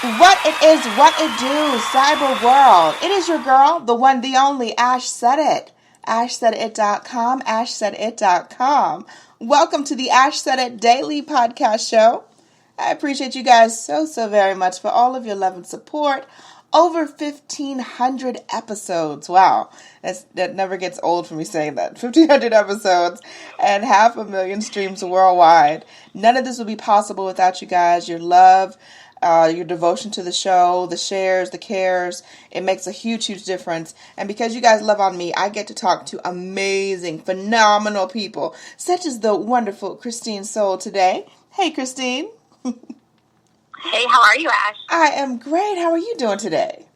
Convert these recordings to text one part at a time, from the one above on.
What it is, what it do, cyber world. It is your girl, the one, the only, Ash Said It. AshSaidIt.com, AshSaidIt.com. Welcome to the Ash Said It Daily Podcast Show. I appreciate you guys so very much for all of your love and support. Over 1,500 episodes. Wow. That never gets old for me saying that. 1,500 episodes and 500,000 streams worldwide. None of this would be possible without you guys. Your love, your devotion to the show, the shares, the cares. It makes a huge difference. And because you guys love on me, I get to talk to amazing, phenomenal people, such as the wonderful Christine Soul today. Hey, Christine. Hey, how are you, Ash? I am great. How are you doing today?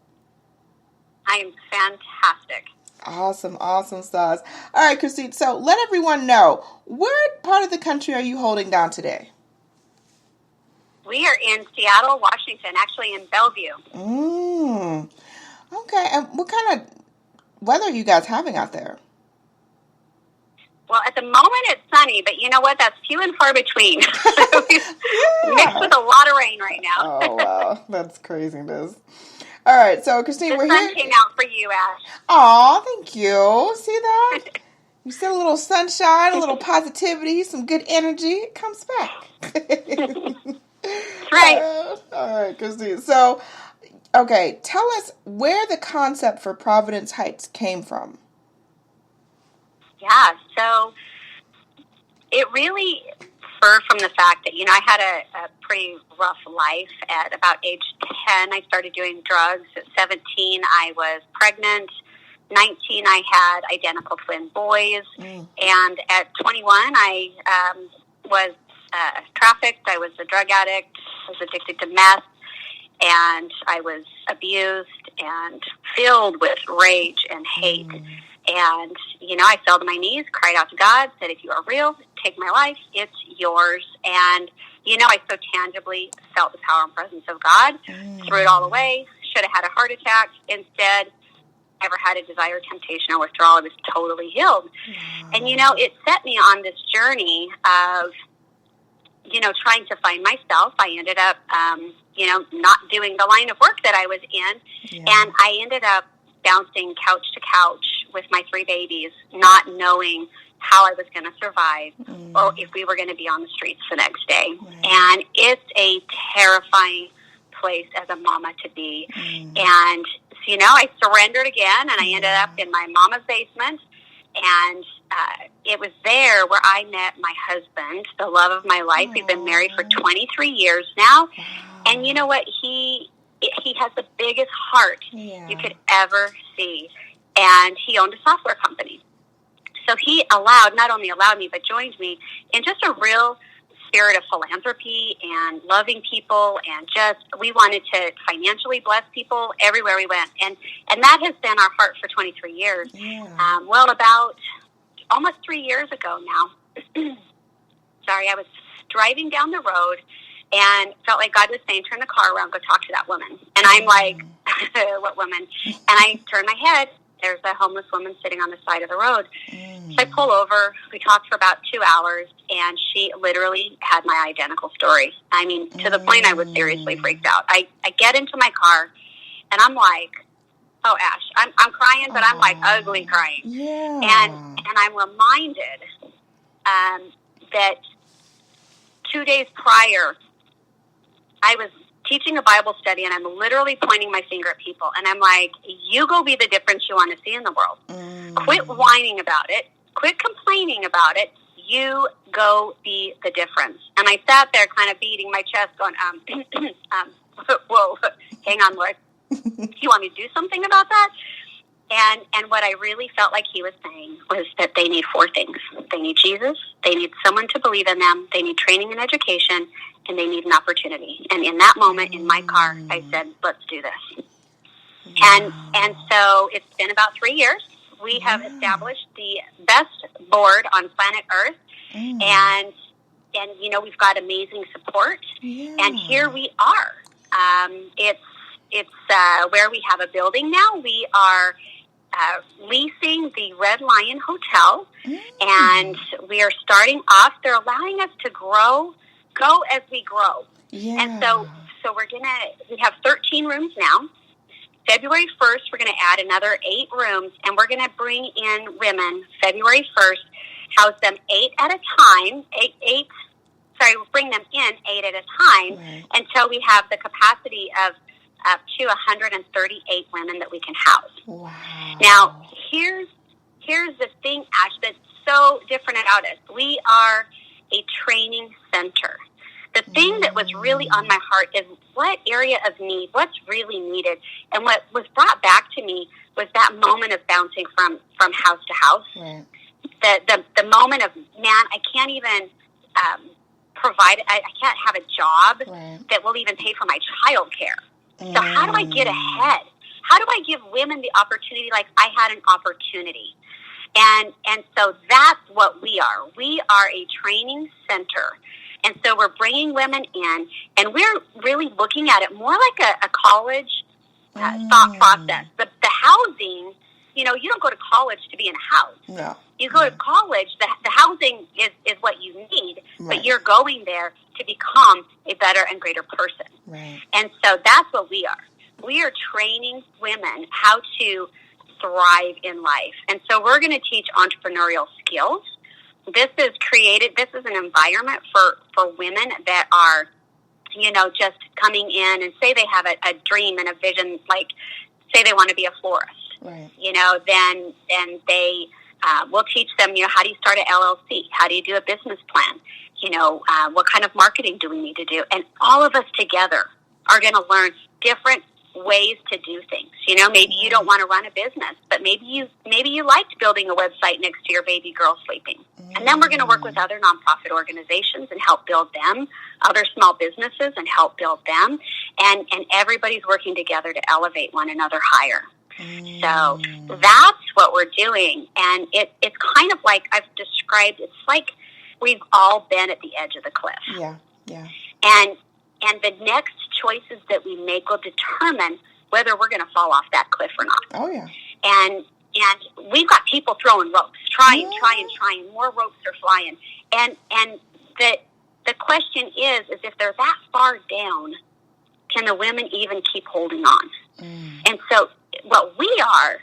I am fantastic. Awesome stars. All right, Christine, so let everyone know, where part of the country are you holding down today? We are in Seattle, Washington, actually in Bellevue. Okay, and what kind of weather are you guys having out there? Well, at the moment it's sunny, but you know what? That's few and far between. Mixed with a lot of rain right now. Oh, wow. That's craziness. All right, so Christine, we're here. The sun came out for you, Ash. Aw, thank you. See that? You see a little sunshine, a little positivity, some good energy. It comes back. That's right. All right, Christine. So, okay, tell us where the concept for Providence Heights came from. Yeah, so it really spurred from the fact that, I had a pretty rough life. At about age 10, I started doing drugs. At 17, I was pregnant. 19, I had identical twin boys. And at 21, I was trafficked. I was a drug addict. I was addicted to meth. And I was abused and filled with rage and hate. And, I fell to my knees, cried out to God, said, if you are real, take my life, it's yours. And, I so tangibly felt the power and presence of God, threw it all away, should have had a heart attack. Instead, never had a desire, temptation, or withdrawal. I was totally healed. And, it set me on this journey of, trying to find myself. I ended up, not doing the line of work that I was in. And I ended up bouncing couch to couch with my 3 babies, not knowing how I was going to survive or if we were going to be on the streets the next day. And it's a terrifying place as a mama to be. And, so, I surrendered again, and I ended up in my mama's basement. And it was there where I met my husband, the love of my life. We've been married for 23 years now. And you know what? He has the biggest heart you could ever see. And he owned a software company. So he not only allowed me, but joined me in just a real spirit of philanthropy and loving people. And we wanted to financially bless people everywhere we went. And that has been our heart for 23 years. About almost 3 years ago now. Sorry, I was driving down the road and felt like God was saying, turn the car around, go talk to that woman. And I'm like, what woman? And I turn my head. There's a homeless woman sitting on the side of the road. So I pull over. We talked for about 2 hours, and she literally had my identical story. I mean, to the point I was seriously freaked out. I get into my car, and I'm like, oh, Ash, I'm crying, but I'm like ugly crying. And I'm reminded that 2 days prior, I was teaching a Bible study, and I'm literally pointing my finger at people. And I'm like, you go be the difference you want to see in the world. Quit whining about it. Quit complaining about it. You go be the difference. And I sat there kind of beating my chest going, whoa, hang on, Lord. Do you want me to do something about that? And what I really felt like he was saying was that they need 4 things. They need Jesus, they need someone to believe in them, they need training and education, and they need an opportunity. And in that moment in my car, I said, let's do this. And so it's been about 3 years. We have established the best board on planet Earth. And we've got amazing support. And here we are. It's where we have a building now. We are leasing the Red Lion Hotel, and we are starting off. They're allowing us to go as we grow. And so So we have 13 rooms now. February 1st, we're going to add another 8 rooms, and we're going to bring in women February 1st, house them 8 at a time, we'll bring them in 8 at a time, right, until we have the capacity of up to 138 women that we can house. Wow. Now, here's the thing, Ash, that's so different about us. We are a training center. The thing that was really on my heart is what area of need, what's really needed. And what was brought back to me was that moment of bouncing from house to house. Right. The moment of, man, I can't even provide, I can't have a job, right, that will even pay for my child care. So how do I get ahead? How do I give women the opportunity like I had an opportunity? And so that's what we are. We are a training center. And so we're bringing women in, and we're really looking at it more like a college thought process. The housing, you don't go to college to be in a house. No. You go to college, the housing is what you need, right, but you're going there to become a better and greater person. Right. And so that's what we are. We are training women how to thrive in life. And so we're going to teach entrepreneurial skills. This is an environment for women that are, just coming in and say they have a dream and a vision, like say they want to be a florist. Right. Then they, we'll teach them, how do you start an LLC? How do you do a business plan? What kind of marketing do we need to do? And all of us together are going to learn different ways to do things. Maybe you don't want to run a business, but maybe you liked building a website next to your baby girl sleeping. And then we're going to work with other nonprofit organizations and help build them, other small businesses and help build them. And everybody's working together to elevate one another higher. So that's what we're doing. And it's kind of like I've described, it's like we've all been at the edge of the cliff. Yeah, yeah. And the next choices that we make will determine whether we're going to fall off that cliff or not. Oh, yeah. And we've got people throwing ropes, trying. More ropes are flying. And the question is if they're that far down, can the women even keep holding on? And so what we are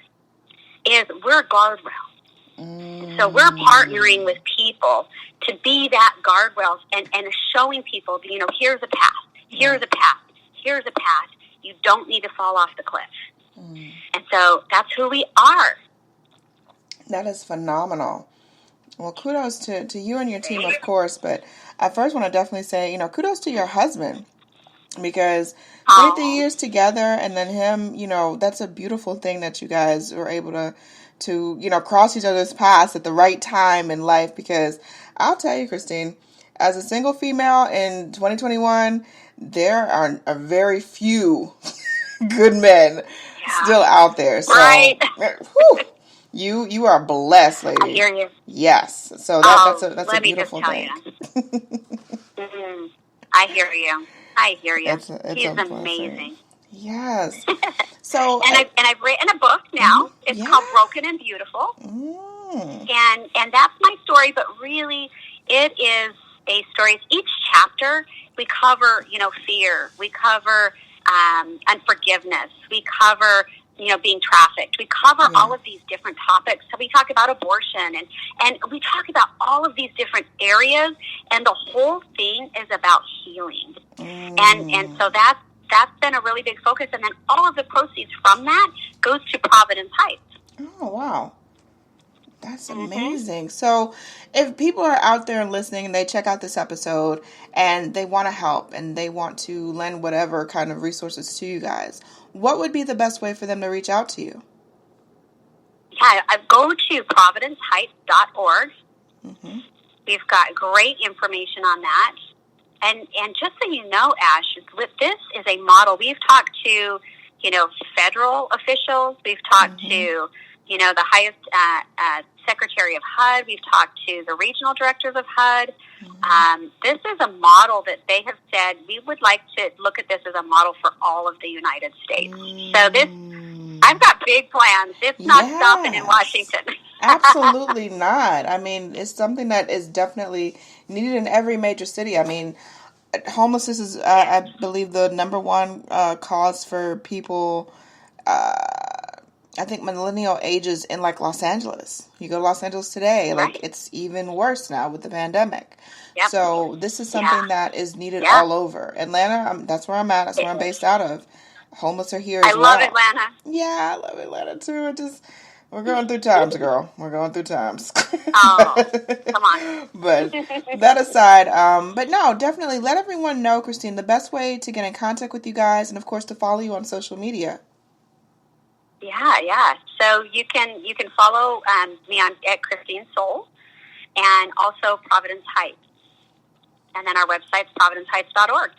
is we're a guardrail. So we're partnering with people to be that guardrails and showing people, here's a path. Here's a path. Here's a path. You don't need to fall off the cliff. And so that's who we are. That is phenomenal. Well, kudos to you and your team, of course. But I first want to definitely say, kudos to your husband. Because 30 years together and then him, that's a beautiful thing that you guys were able to cross each other's paths at the right time in life. Because I'll tell you, Christine, as a single female in 2021, there are very few good men still out there. So, right. Whew, you are blessed, lady. I hear you. Yes. So that's a beautiful thing. I hear you. It's He's amazing. Yes. So I've written a book now. It's called Broken and Beautiful. And that's my story, but really it is a story. Each chapter we cover, fear. We cover unforgiveness. We cover, being trafficked. We cover all of these different topics. So we talk about abortion and we talk about all of these different areas, and the whole thing is about healing. And so that's been a really big focus. And then all of the proceeds from that goes to Providence Heights. Oh, wow. That's amazing. So if people are out there listening and they check out this episode and they want to help and they want to lend whatever kind of resources to you guys, what would be the best way for them to reach out to you? Yeah, go to providenceheights.org. We've got great information on that. And just so you know, Ash, this is a model. We've talked to, federal officials. We've talked to, the highest Secretary of HUD. We've talked to the regional directors of HUD. This is a model that they have said we would like to look at this as a model for all of the United States. So I've got big plans. It's not stopping in Washington. Absolutely not. I mean, it's something that is definitely needed in every major city. I mean, homelessness is, I believe, the number one cause for people. I think millennial ages in like Los Angeles. You go to Los Angeles today, like Right. it's even worse now with the pandemic. Yep. So this is Yeah. something that is needed Yeah. all over. Atlanta, that's where I'm at. That's where I'm based out of. Homeless are here I as love well. Atlanta. Yeah, I love Atlanta too. We're going through times, girl. We're going through times. Oh, come on. But that aside, but no, definitely let everyone know, Christine, the best way to get in contact with you guys, and of course to follow you on social media. Yeah. So you can follow me at Christine Soul, and also Providence Heights, and then our website's providenceheights.org.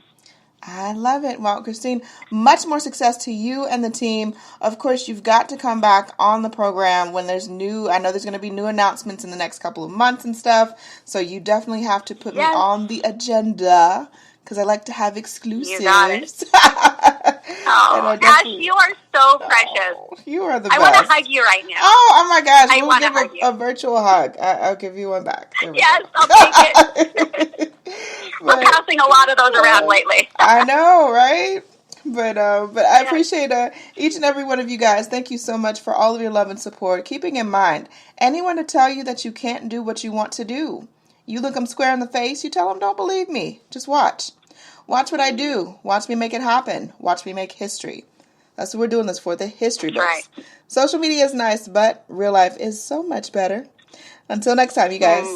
I love it. Well, Christine, much more success to you and the team. Of course, you've got to come back on the program when there's I know there's going to be new announcements in the next couple of months and stuff. So you definitely have to put me on the agenda because I like to have exclusives. You got it. Oh, Ash, you are so precious. Oh, you are the best. I want to hug you right now. Oh my gosh. I We'll give a virtual hug. I'll give you one back. Yes, I'll take it. We're passing a lot of those around lately. I know, right? But I appreciate each and every one of you guys. Thank you so much for all of your love and support. Keeping in mind, anyone to tell you that you can't do what you want to do, you look them square in the face, you tell them, don't believe me. Just watch. Watch what I do. Watch me make it happen. Watch me make history. That's what we're doing this for, the history books. Right. Social media is nice, but real life is so much better. Until next time, you guys.